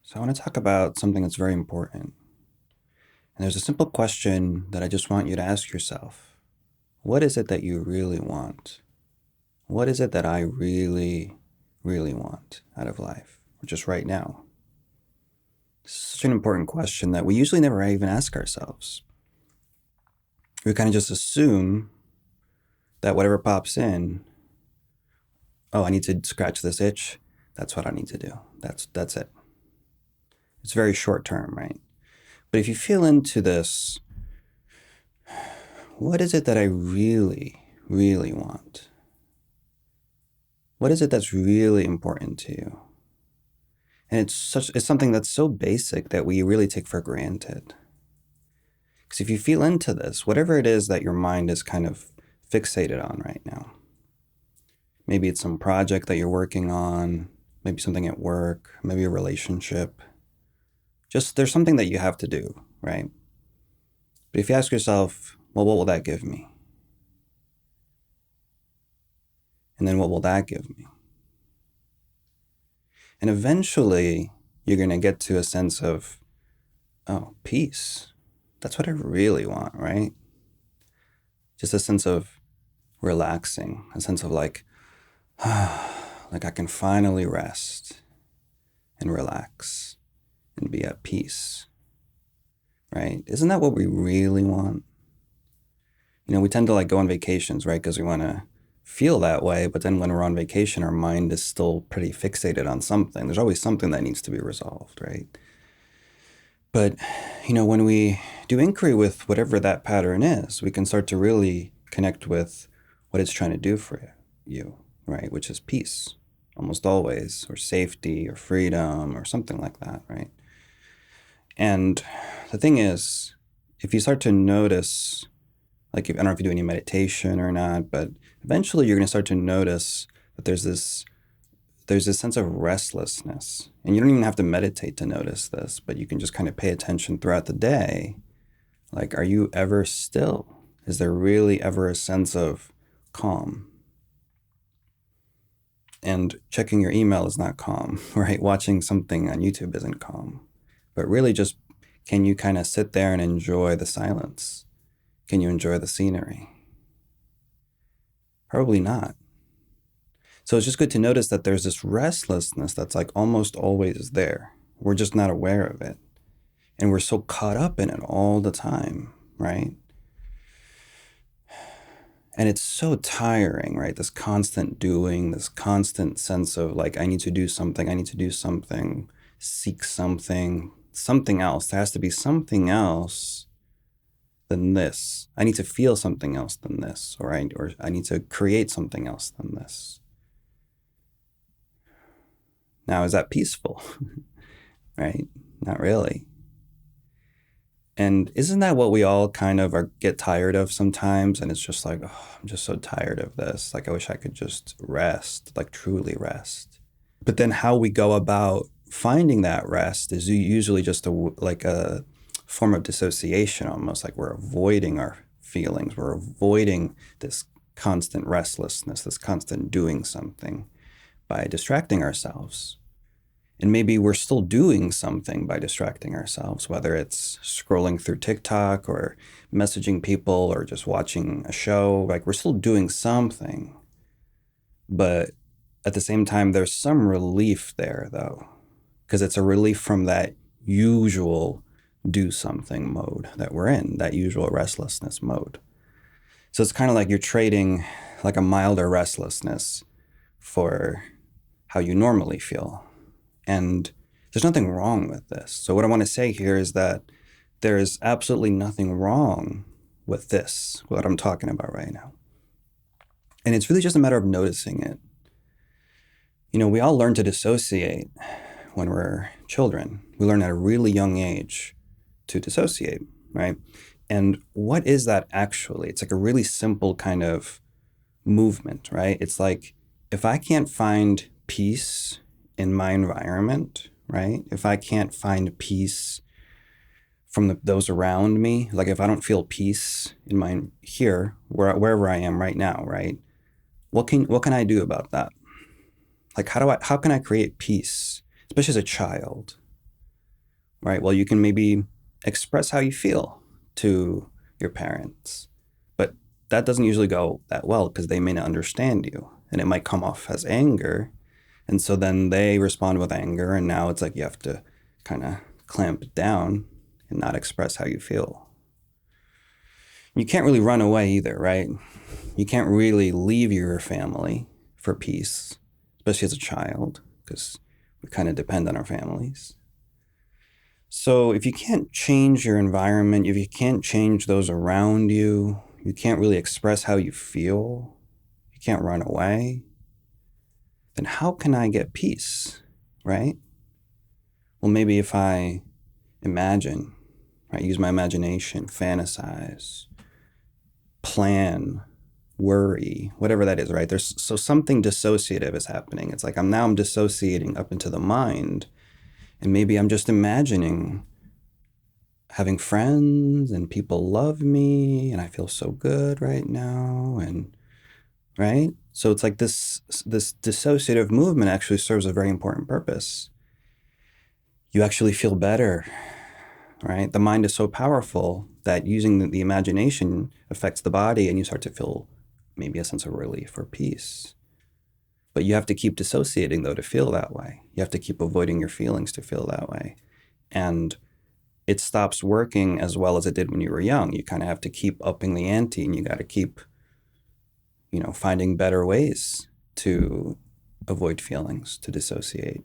So I want to talk about something that's very important. And there's a simple question that I just want you to ask yourself. What is it that you really want? What is it that I really, really want out of life, or just right now? It's such an important question that we usually never even ask ourselves. We kind of just assume that whatever pops in, oh, I need to scratch this itch. That's what I need to do. That's it. It's very short term, right? But if you feel into this, what is it that I really, really want? What is it that's really important to you? And it's something that's so basic that we really take for granted. Because if you feel into this, whatever it is that your mind is kind of fixated on right now, maybe it's some project that you're working on, maybe something at work, maybe a relationship. Just there's something that you have to do, right? But if you ask yourself, well, what will that give me? And then what will that give me? And eventually, you're going to get to a sense of, oh, peace. That's what I really want, right? Just a sense of relaxing, a sense of like I can finally rest and relax and be at peace, right? Isn't that what we really want? We tend to go on vacations, right? Because we want to feel that way. But then when we're on vacation, our mind is still pretty fixated on something. There's always something that needs to be resolved, right? But, when we do inquiry with whatever that pattern is, we can start to really connect with what it's trying to do for you, right? Which is peace, almost always, or safety, or freedom, or something like that, right? And the thing is, if you start to notice, I don't know if you do any meditation or not, but eventually you're going to start to notice that there's this sense of restlessness. And you don't even have to meditate to notice this, but you can just kind of pay attention throughout the day. Are you ever still? Is there really ever a sense of calm? And checking your email is not calm, right? Watching something on YouTube isn't calm. But really just, can you kind of sit there and enjoy the silence? Can you enjoy the scenery? Probably not. So it's just good to notice that there's this restlessness that's almost always there. We're just not aware of it. And we're so caught up in it all the time, right? And it's so tiring, right? This constant doing, this constant sense of I need to do something, seek something else. There has to be something else than this. I need to feel something else than this, or I need to create something else than this. Now, is that peaceful? Right? Not really. And isn't that what we all kind of get tired of sometimes? And it's just oh, I'm just so tired of this. I wish I could just rest, truly rest. But then how we go about finding that rest is usually just a form of dissociation, almost we're avoiding our feelings. We're avoiding this constant restlessness, this constant doing something by distracting ourselves. And maybe we're still doing something by distracting ourselves, whether it's scrolling through TikTok or messaging people or just watching a show. We're still doing something. But at the same time, there's some relief there, though, because it's a relief from that usual do something mode that we're in, that usual restlessness mode. So it's kind of you're trading a milder restlessness for how you normally feel. And there's nothing wrong with this. So what I want to say here is that there is absolutely nothing wrong with this, what I'm talking about right now. And it's really just a matter of noticing it. We all learn to dissociate when we're children. We learn at a really young age to dissociate, right? And what is that actually? It's a really simple kind of movement, right? It's if I can't find peace in my environment, right? If I can't find peace from those around me, if I don't feel peace in wherever I am right now, right? What can I do about that? How can I create peace, especially as a child? right? Well, you can maybe express how you feel to your parents, but that doesn't usually go that well because they may not understand you, and it might come off as anger. And so then they respond with anger, and now it's like you have to kind of clamp it down and not express how you feel. You can't really run away either, right? You can't really leave your family for peace, especially as a child, because we kind of depend on our families. So if you can't change your environment, if you can't change those around you, you can't really express how you feel, you can't run away, then how can I get peace, right? Well, maybe if I imagine, right, use my imagination, fantasize, plan, worry, whatever that is, right? There's so something dissociative is happening. It's like I'm dissociating up into the mind, and maybe I'm just imagining having friends and people love me and I feel so good right now, and right? So it's like this dissociative movement actually serves a very important purpose. You actually feel better, right? The mind is so powerful that using the imagination affects the body, and you start to feel maybe a sense of relief or peace. But you have to keep dissociating, though, to feel that way. You have to keep avoiding your feelings to feel that way. And it stops working as well as it did when you were young. You kind of have to keep upping the ante, and you got to keep, finding better ways to avoid feelings, to dissociate.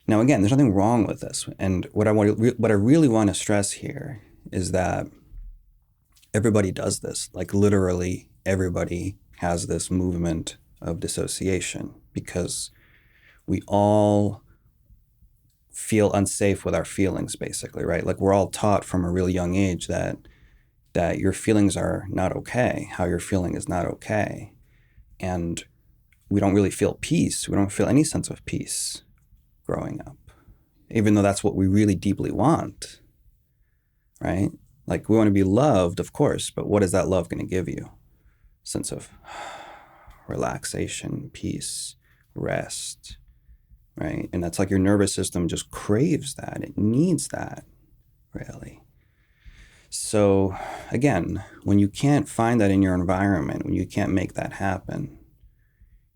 Now, again, there's nothing wrong with this. And what I really want to stress here is that everybody does this. Like literally everybody has this movement of dissociation because we all feel unsafe with our feelings, basically, right? Like we're all taught from a really young age that your feelings are not okay, how you're feeling is not okay. And we don't really feel peace. We don't feel any sense of peace growing up, even though that's what we really deeply want, right? Like we want to be loved, of course, but what is that love going to give you? Sense of relaxation, peace, rest, right? And that's like your nervous system just craves that. It needs that, really. So again, when you can't find that in your environment, when you can't make that happen,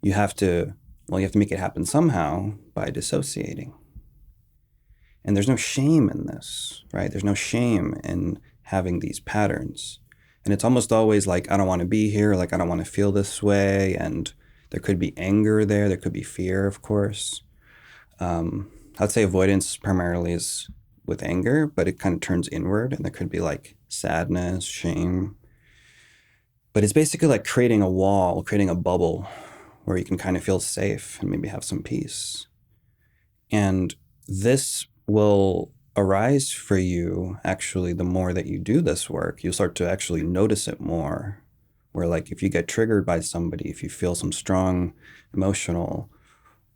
you have to make it happen somehow by dissociating. And there's no shame in this, right? There's no shame in having these patterns. And it's almost always like, I don't want to be here, like I don't want to feel this way. And there could be anger there could be fear, of course. I'd say avoidance primarily is with anger, but it kind of turns inward, and there could be like sadness, shame. But it's basically like creating a wall, creating a bubble where you can kind of feel safe and maybe have some peace. And this will arise for you, actually, the more that you do this work. You'll start to actually notice it more, where like if you get triggered by somebody, if you feel some strong emotional,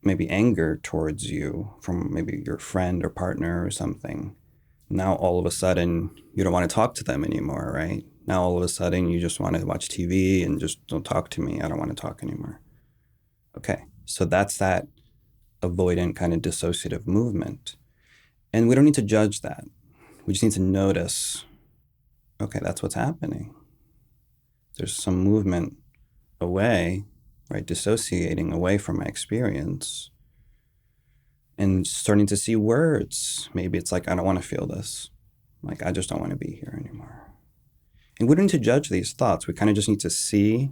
maybe anger towards you from maybe your friend or partner or something, now all of a sudden you don't want to talk to them anymore, right? Now all of a sudden you just want to watch TV and just don't talk to me. I don't want to talk anymore. Okay, so that's that avoidant kind of dissociative movement. And we don't need to judge that. We just need to notice, okay, that's what's happening. There's some movement away, right? Dissociating away from my experience and starting to see words. Maybe it's like, I don't want to feel this. Like, I just don't want to be here anymore. And we don't need to judge these thoughts. We kind of just need to see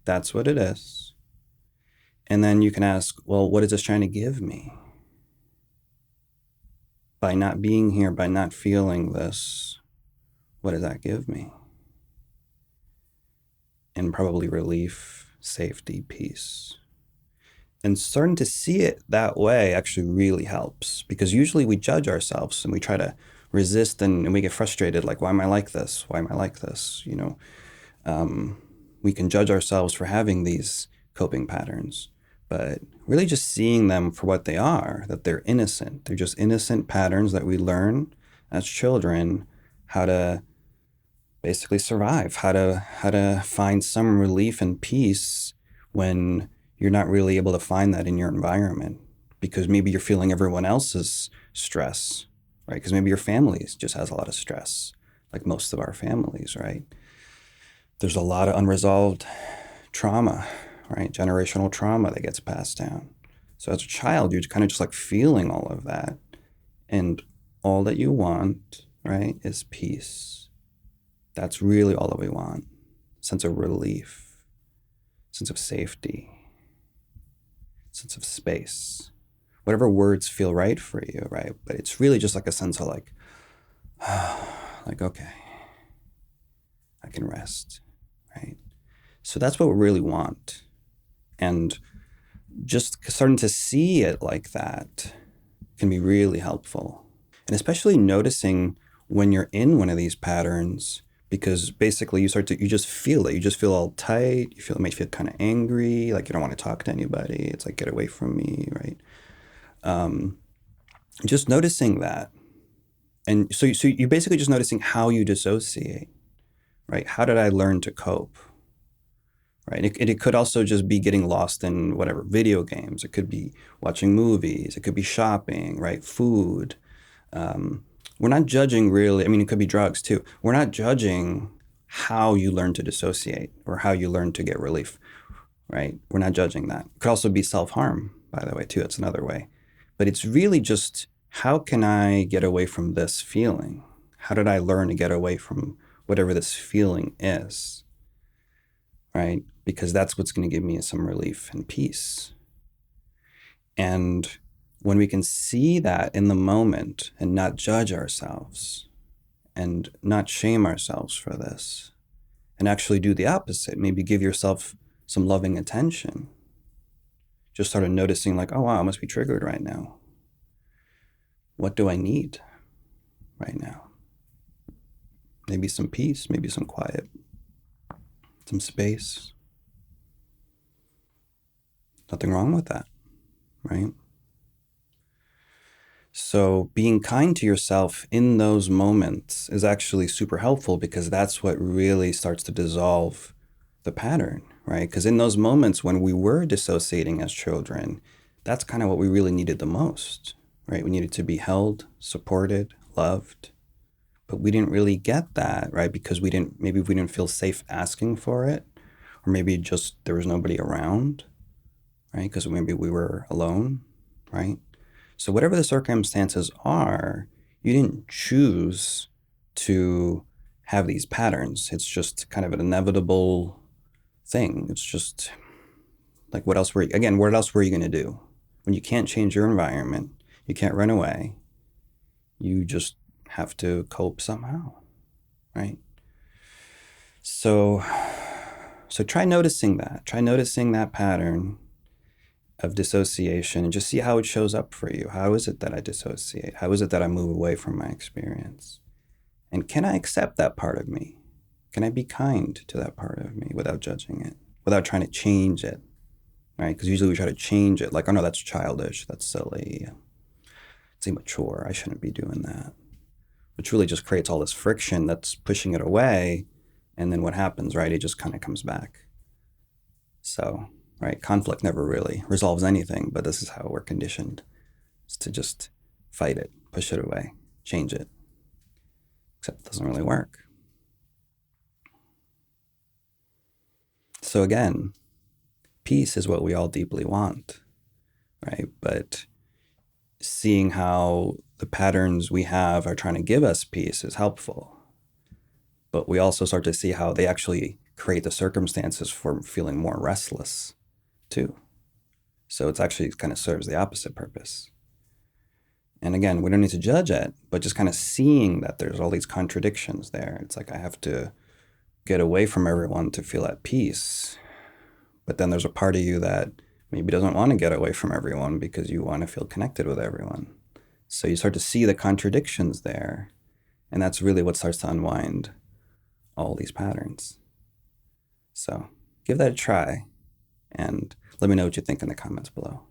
that's what it is. And then you can ask, well, what is this trying to give me? By not being here, by not feeling this, what does that give me? And probably relief, safety, peace. And starting to see it that way actually really helps, because usually we judge ourselves and we try to resist and we get frustrated, like, why am I like this? Why am I like this? We can judge ourselves for having these coping patterns, but really just seeing them for what they are, that they're innocent. They're just innocent patterns that we learn as children how to basically survive, how to find some relief and peace when you're not really able to find that in your environment, because maybe you're feeling everyone else's stress right? Because maybe your family just has a lot of stress, like most of our families, right? There's a lot of unresolved trauma, right? Generational trauma that gets passed down. So as a child, you're kind of just like feeling all of that. And all that you want, right, is peace. That's really all that we want. Sense of relief, sense of safety, sense of space. Whatever words feel right for you, right? But it's really just like a sense of like, like, okay, I can rest, right? So that's what we really want. And just starting to see it like that can be really helpful. And especially noticing when you're in one of these patterns, because basically you just feel it. You just feel all tight. You might feel kind of angry, like you don't want to talk to anybody. It's like, get away from me, right? Just noticing that. And so you're basically just noticing how you dissociate, right? How did I learn to cope? Right. It could also just be getting lost in whatever video games. It could be watching movies. It could be shopping, right? Food. We're not judging really. I mean, it could be drugs too. We're not judging how you learn to dissociate or how you learn to get relief, right? We're not judging that. It could also be self-harm, by the way, too. That's another way. But it's really just, how can I get away from this feeling? How did I learn to get away from whatever this feeling is, right? Because that's what's going to give me some relief and peace. And when we can see that in the moment and not judge ourselves and not shame ourselves for this, and actually do the opposite, maybe give yourself some loving attention, just started noticing like, oh, wow, I must be triggered right now. What do I need right now? Maybe some peace, maybe some quiet, some space. Nothing wrong with that, right? So being kind to yourself in those moments is actually super helpful, because that's what really starts to dissolve the pattern, right? Because in those moments when we were dissociating as children, that's kind of what we really needed the most, right? We needed to be held, supported, loved, but we didn't really get that, right? Because maybe we didn't feel safe asking for it, or maybe just there was nobody around, right? Because maybe we were alone, right? So whatever the circumstances are, you didn't choose to have these patterns. It's just kind of an inevitable thing. It's just like, what else were you going to do? When you can't change your environment, you can't run away, you just have to cope somehow, right? So try noticing that. Try noticing that pattern of dissociation and just see how it shows up for you. How is it that I dissociate? How is it that I move away from my experience? And can I accept that part of me? Can I be kind to that part of me without judging it, without trying to change it, right? Because usually we try to change it, like, oh no, that's childish, that's silly, it's immature, I shouldn't be doing that. Which really just creates all this friction that's pushing it away. And then what happens, right? It just kind of comes back. So, right, conflict never really resolves anything, but this is how we're conditioned, is to just fight it, push it away, change it. Except it doesn't really work. So again, peace is what we all deeply want, right? But seeing how the patterns we have are trying to give us peace is helpful. But we also start to see how they actually create the circumstances for feeling more restless too. So it's actually kind of serves the opposite purpose. And again, we don't need to judge it, but just kind of seeing that there's all these contradictions there. It's like, I have to get away from everyone to feel at peace. But then there's a part of you that maybe doesn't want to get away from everyone because you want to feel connected with everyone. So you start to see the contradictions there. And that's really what starts to unwind all these patterns. So give that a try and let me know what you think in the comments below.